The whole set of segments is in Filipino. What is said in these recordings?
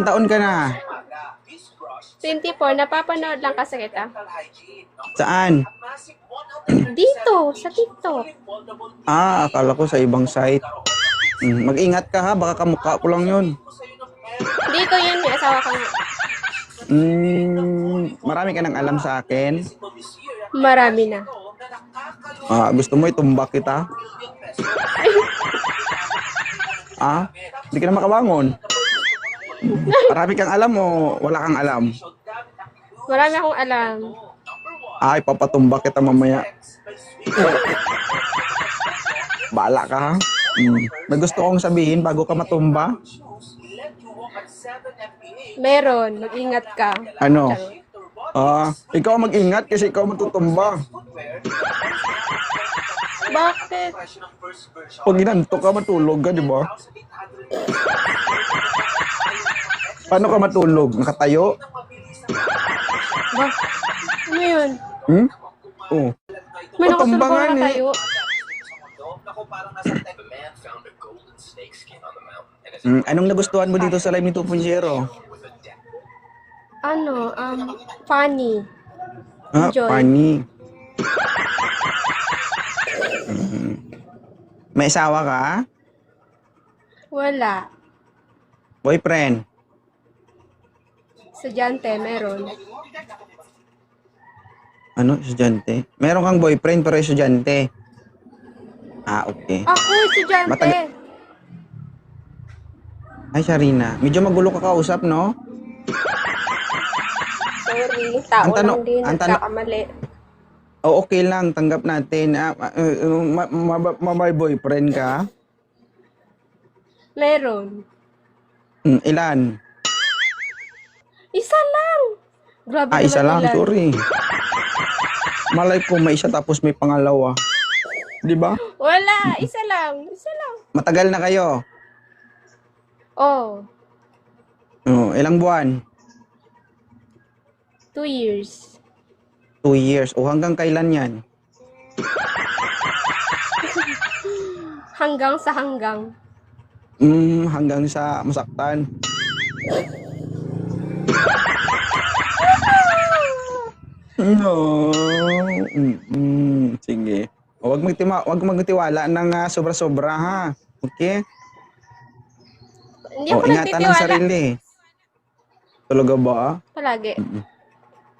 Taon ka na? 24, napapanood lang kasi kita. Saan? Dito, sa TikTok. Akala ko sa ibang site. Mag-ingat ka ha, baka kamukha ko lang yun. Dito yun, may asawa ka nga. Marami ka nang alam sa akin. Marami na. Gusto mo itumbak kita? Hindi ka na makabangon. Marami kang alam o wala kang alam? Marami akong alam. Ipapatumbak kita mamaya. Baala ka ha? May gusto kong sabihin bago ka matumba? Meron, mag-ingat ka. Ano? Ikaw mag-ingat kasi ikaw matutumba. Bakit? Pag ginanto ka, matulog ka, di ba? Paano ka matulog? Nakatayo? Ano yun? Oo. May Patumba nga nakasulubong na tayo. Anong nagustuhan mo dito sa Live ni 2.0? Funny. Enjoy. Funny. May asawa ka? Wala. Boyfriend? Estudyante, meron. Ano? Estudyante? Meron kang boyfriend pero estudyante? Okay. Ako, estudyante. Ay, Sharina. Medyo magulo ka kausap, no? Sorry, tao lang din. Nagkakamali. Okay lang. Tanggap natin. May boyfriend ka? Meron. Ilan? Isa lang. Grabe naman Isa lang. ilan. Sorry. Malay ko may isa tapos may pangalawa. Di ba? Wala. Isa lang. Isa lang. Matagal na kayo? Oh. Ilang buwan? 2 years. 2 years. Hanggang kailan yan? Hanggang sa hanggang. Hanggang sa masaktan. No. Sige. Huwag magtiwala ng sobra-sobra ha. Okay? Hindi ako Ingatan ang nagtitiwala. sarili. Talaga ba? Palagi.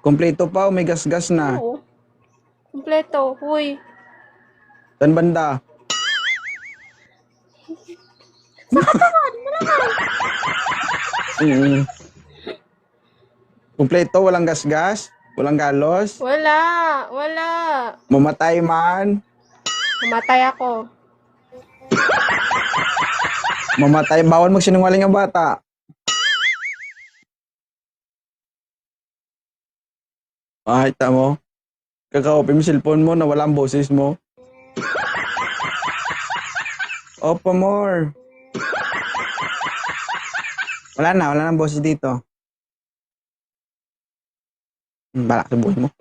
Kompleto pa o may gas-gas na? Oo. Kompleto. Huy. Saan banda? Sa katawan. Malaman. Kompleto, walang gas-gas? Walang galos? Wala. Wala. Mamatay man? Mamatay ako. Mamatay. Bawal magsinungaling ang bata. Kita mo? Kakaupin mo cellphone mo na walang boses mo. Opo, more. Wala na boses dito. Balak sa buhay mo.